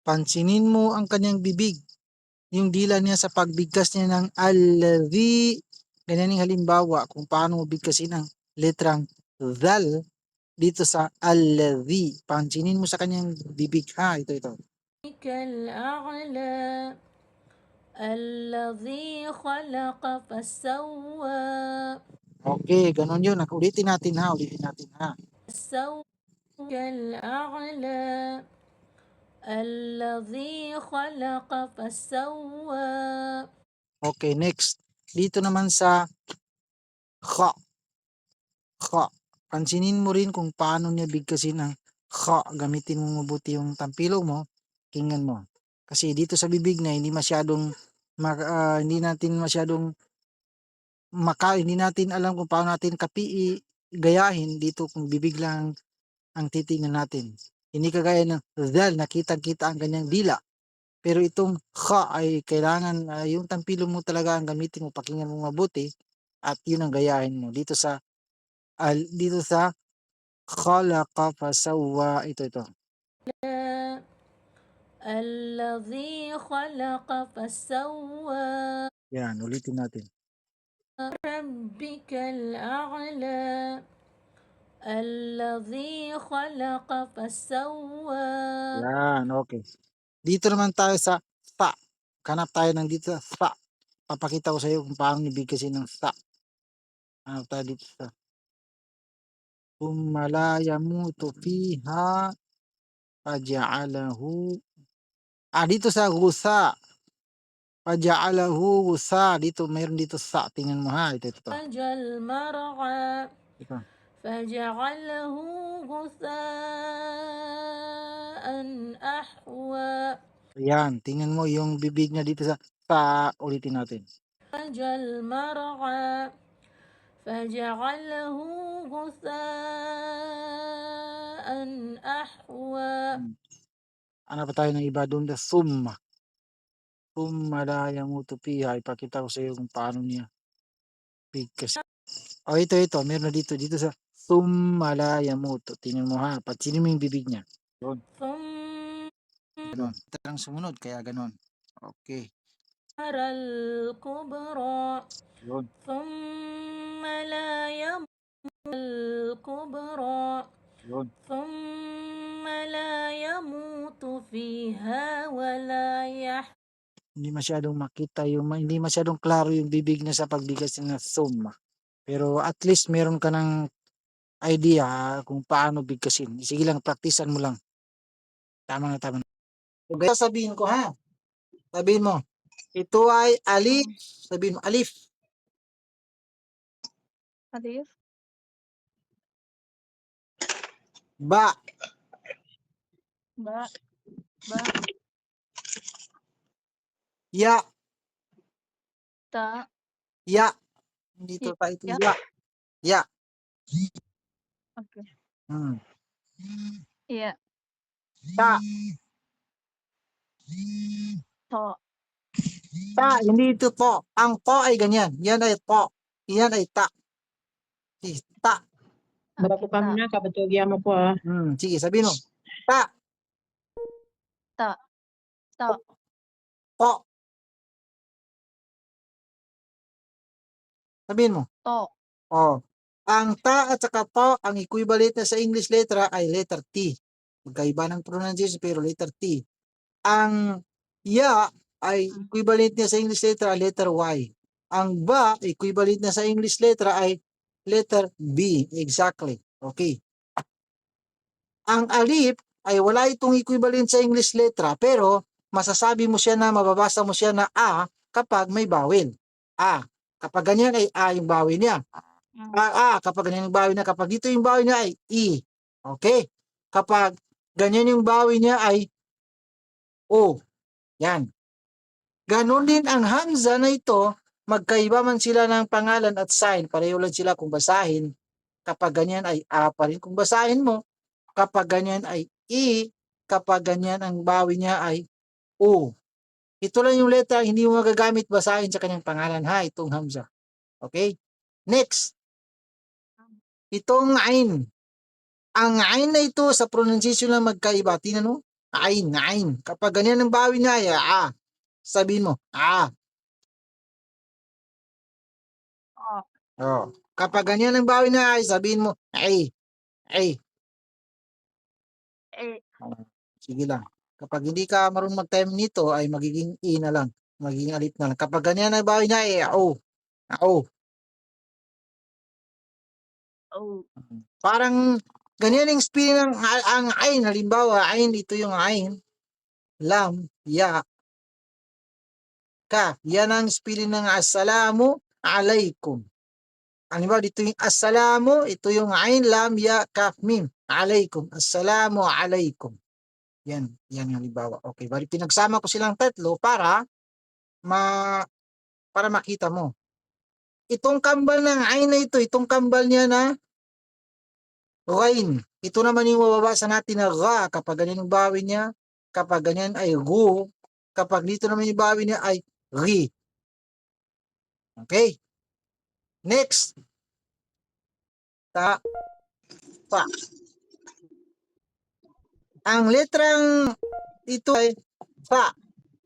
Pansinin mo ang kanyang bibig. Yung dila niya sa pagbigkas niya ng alladhi. Ganyan yung halimbawa kung paano mo bigkasin ang letrang dhal dito sa alladhi. Pansinin mo sa kanyang bibig ha. Ito. الأعلى الذي خلق فسوى Okay, ganun yun. Ulitin natin ha. الأعلى الذي خلق فسوى. Okay, next. Dito naman sa kha. Kha. Pansinin mo rin kung paano niya bigkasin ang kha. Gamitin mo mabuti yung tampilo mo. Tingnan mo. Kasi dito sa bibig na hindi natin alam kung paano natin gayahin dito kung bibig lang ang titingnan natin. Hindi kagaya ng dal, nakita-kita ang kanyang dila. Pero itong kha ay kailangan yung tampilo mo talaga ang gamitin mo, pakinggan mo mabuti at yun ang gayahin mo dito sa khalaqa fasawwa. Ito. الذي خلق فسوى. Yan, ulitin natin. ربك الأعلى الذي خلق فسوى. Yan, okay. Dito naman tayo sa sa. Kanap tayo ng dito sa sa. Papakita ko sa iyo kung paano ibigkasin ng sa. Hanap tayo dito sa thumma la yamutu fiha faja'alahu. Dito sa gusa. Faja'alahu gusa. Dito, mayroon dito sa. Tingnan mo ha. Ito. المرعى Ito. فجعله غثاء أحوى. Ayan, tingnan mo yung bibig niya dito sa sa. Ulitin natin. المرعى فجعله غثاء أحوى. Ano pa tayo ng iba doon sa summa. Summa la yamutu fiha. Ipakita ko sa iyo kung paano niya bigkas. Ito. Meron na dito sa summa la yamutu. Tingnan mo ha. Patsinin mo yung bibig niya. Yun. Ganon. Ito lang sumunod. Kaya ganon. Okay. الكبرى Yun. ثم لا يموت الكبرى Yun. ثم لا يموت فيها ولا يحيى. Hindi masyadong makita hindi masyadong klaro yung bibig niya sa pagbigas ng summa. Pero at least meron ka ng idea kung paano bigkasin. Sige lang, praktisan mo lang. Tama na. Okay, sabihin ko ha. Sabihin mo, ito ay alif. Sabihin mo, alif. Alif. Ba. Ba. Ba. Ya. Ta. Ya. Dito pa ito. Ya. Ya. Ya. Okay. Hmm. Ya. Ta. To. Ta. Hindi ito to. Ang to ay ganyan. Yan ay to. Yan ay ta. Sige, ta. Okay, ta. na kabatugian mo ko ah. Sige, sabihin mo. Ta. Ta. To. To. Sabihin mo. To. Oh. Ang ta at saka to, ang equivalent na sa English letter ay letter T. Magkaiba ng pronunciation pero letter T. Ang ya ay equivalent niya sa English letter ay letter Y. Ang ba, equivalent na sa English letter ay letter B. Exactly. Okay. Ang alif ay wala itong equivalent sa English letter pero masasabi mo siya na, mababasa mo siya na a kapag may bawel. A. Kapag ganyan ay a yung bawel niya. Kapag ganyan yung bawin niya, kapag dito yung bawin niya ay I. Okay? Kapag ganyan yung bawin niya ay O. Yan. Ganon din ang hamza na ito, magkaiba man sila ng pangalan at sign, pareho lang sila kung basahin. Kapag ganyan ay A pa rin kung basahin mo. Kapag ganyan ay I, kapag ganyan ang bawin niya ay O. Ito lang yung letra, hindi mo magagamit basahin sa kanyang pangalan ha, itong hamza. Okay? Next. Itong ain. Ang ain na ito sa pronunciation lang magkaiba. Tingnan mo. Ain, ain. Kapag ganyan ang bawi niya ay sabihin mo, A. Oh. Kapag ganyan ang bawi niya ay sabihin mo, ay. E. Sige lang. Kapag hindi ka marunong mag-time nito ay magiging i na lang. Magiging alip na lang. Kapag ganyan ang bawi niya ay o. O. O. Parang ganyan yung spelling ng ang ain. Halimbawa, ain, ito yung ain. Lam, ya, ka. Yan ang spelling ng assalamu alaikum. Halimbawa, dito yung assalamu, ito yung ain, lam, ya, kaf, mim. Alaikum. Assalamu alaikum. Yan yung halimbawa. Okay, bali pinagsama ko silang tatlo para para makita mo. Itong kambal ng ain na ito, itong kambal niya na ghain. Ito naman yung mababasa natin na gha kapag ganyan yung bawi niya. Kapag ganyan ay gu. Kapag dito naman yung bawi niya ay ri. Okay? Next. Ta. Pa. Ang letrang ito ay pa.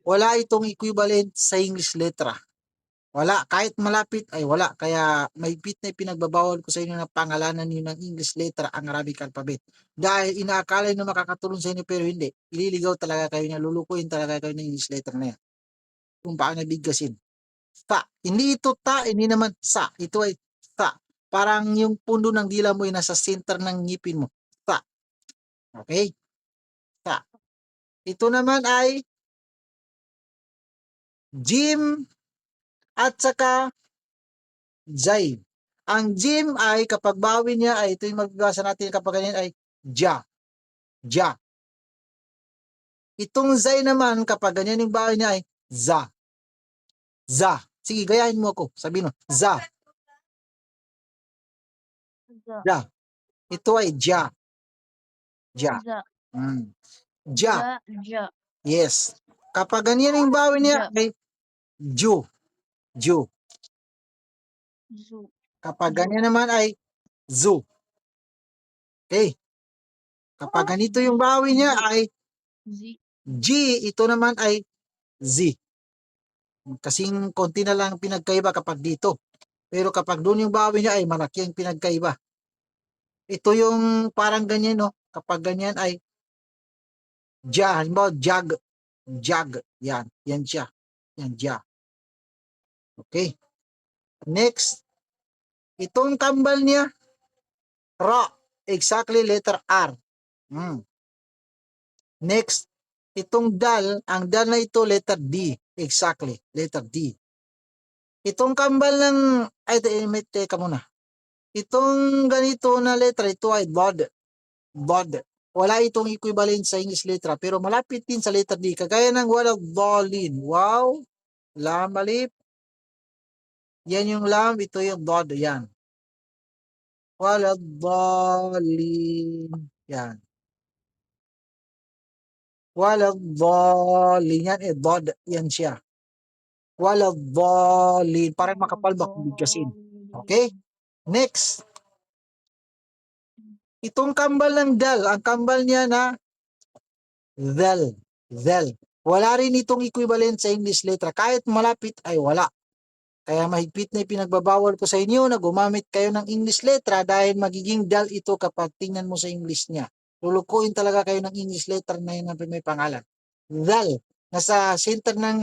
Wala itong equivalent sa English letra. Wala. Kahit malapit ay wala. Kaya mahigpit na pinagbabawal ko sa inyo na pangalanan niyo ng English letra ang Arabic alphabet. Dahil inaakala nyo makakatulong sa inyo pero hindi. Ililigaw talaga kayo niya. Lulukuin talaga kayo ng English letter na yan. Kung paano bigkasin. Fa. Hindi ito ta, hindi naman sa. Ito ay fa. Parang yung pundo ng dila mo ay nasa center ng ngipin mo. Fa. Okay? Fa. Ito naman ay Jim at saka Jai. Ang Jim ay kapag bawi niya ay ito yung magbabasa natin kapag ganyan ay ja. Ja. Itong Zai naman kapag ganyan yung bawi niya ay za. Za. Sige, gayahin mo ako. Sabihin mo, za. Za. Ja. Ito ay ja. Ja. Za. Ja. Ja. Yes. Kapag ganyan yung bawi niya ay ju. Ju. Zu. Kapag ganyan naman ay zu. Okay. Kapag ganito yung bawi niya ay Zi. G, ito naman ay Z. Kasing konti na lang pinagkaiba kapag dito. Pero kapag doon yung bawi niya ay malaki ang pinagkaiba. Ito yung parang ganyan, no? Kapag ganyan ay ja. Halimbawa, jag. Jag. Yan. Yan siya. Yan, ja. Okay. Next. Itong kambal niya, ra. Exactly, letter R. Next. Itong dal, ang dal na ito, letter D. Exactly, letter D. Itong kambal ng, ay, teka muna. Itong ganito na letra, ito ay bod. Bod. Wala itong equivalent sa English letra, pero malapit din sa letter D. Kagaya ng walang dolin. Wow. Lam, malip. Yan yung lam, ito yung bod. Yan. Walang dolin. Yan. Walang dolin. Yan, bod. Yan siya. Walang dolin. Parang makapal ba kung bigkasin. Okay? Next. Itong kambal ng dal, ang kambal niya na del. Del. Wala rin itong equivalent sa English letra. Kahit malapit ay wala. Kaya mahigpit na ipinagbabawal ko sa inyo na gumamit kayo ng English letra dahil magiging dal ito kapag tingnan mo sa English niya. Lulukuin talaga kayo ng English letter na yun ang may pangalan. Dal. Nasa center ng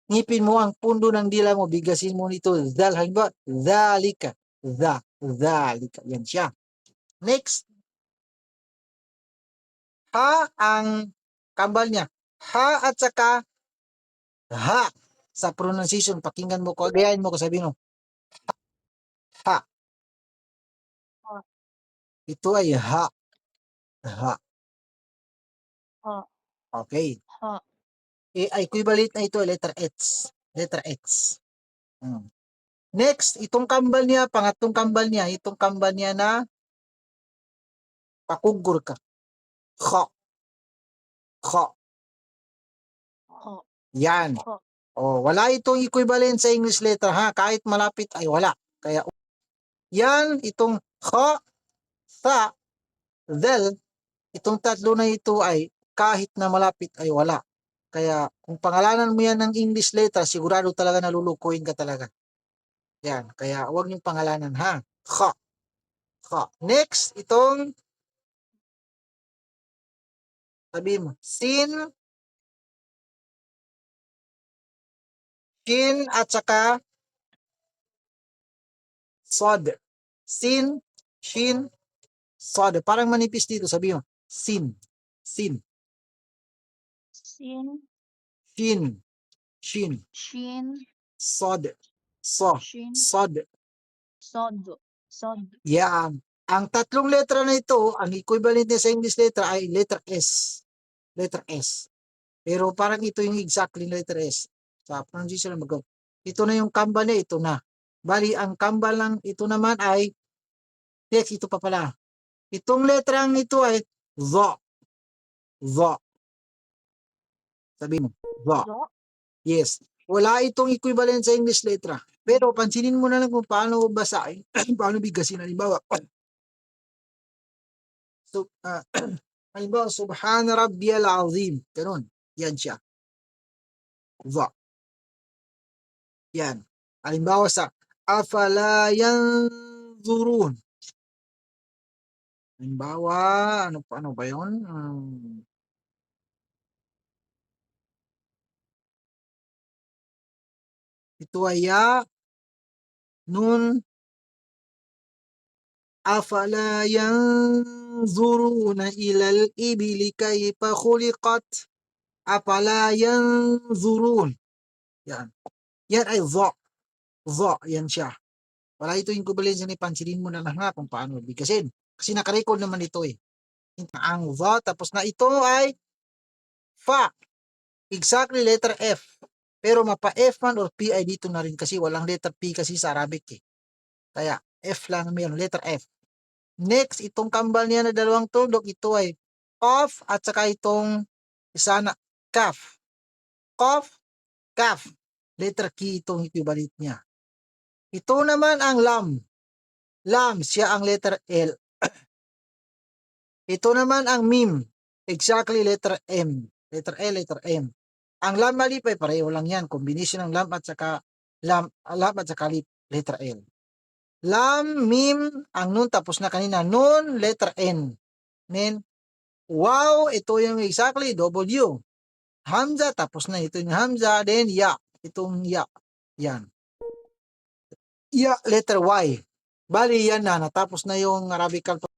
ngipin mo ang pundo ng dila mo, bigasin mo nito. Dal. Halimbawa, dhalika. Dhalika. Yan siya. Next. Ha ang kambal niya. Ha at saka ha. Sa pronunciation, pakinggan mo ko, gayahin mo ko, sabihin mo. Ha. Ha. Ito ay ha. Ha. Ha. Okay. Ha. Equivalent na ito, letter X. Letter X. Next, itong kambal niya, pangatlong kambal niya, itong kambal niya na pakugur ka. Kha. Kha. Ha. Yan. Ha. Wala itong equivalent sa English letter, ha? Kahit malapit ay wala. Kaya, yan, itong kha, sa, del, itong tatlo na ito ay kahit na malapit ay wala. Kaya kung pangalanan mo yan ng English letter, sigurado talaga nalulukuin ka talaga. Yan, kaya huwag niyong pangalanan ha. Kha. Kha. Next, itong sabi mo, sin, shin, at saka sod. Sin, shin, sod. Parang manipis dito, sabi mo, sin, sin, Sin, shin, shin, shin, sod, so, shin, sod. sod, sod. Yan. Ang tatlong letra na ito, ang equivalent niya sa English letter ay letter S. Letter S. Pero parang ito yung exactly letter S. Sa pronunciation na mag ito na yung kambal niya, ito na. Bali, ang kambal lang ito naman ay text, ito pa pala. Itong letrang ito ay the. The. Sabi mo, the. Do, Yes. Wala itong equivalent sa English letra. Pero pansinin mo na lang kung paano basahin, paano bigasin. Halimbawa, so, halimbawa, Subhana Rabbiyal Azim. Ganun. Yan siya. The. Yan. Halimbawa sa Afala yanzurun. Halimbawa, ano ba yun? Ito ay ya, nun, afala yanzuruna ilal ibili kayfa khuliqat. Afala yanzurun. Yan. Yan ay dha. Dha. Yan siya. Wala ito yung kubalensya ni pansinin mo na lang ha kung paano bigasin. Kasi nakarecord naman ito eh. Ang dha, tapos na ito ay fa. Exactly letter F. Pero mapa-F man or P ay dito na rin kasi walang letter P kasi sa Arabic eh. Kaya F lang mayroon, letter F. Next, itong kambal niya na dalawang tuldok, ito ay qaf at saka itong isa na kaf. Qaf, kaf. Letter K itong equivalent niya. Ito naman ang lam. Lam, siya ang letter L. Ito naman ang mim. Exactly letter M. Letter L, letter M. Ang lam alif ay pareho lang yan. Combination ng lam at saka lam at saka alif, letter L. Lam, mim, ang nun tapos na kanina. Nun, letter N. Then, wow, ito yung exactly W. Hamza, tapos na ito yung Hamza. Then, ya. Itong ya. Yan. Ya, letter Y. Bali, yan na. Natapos na yung Arabic alphabet.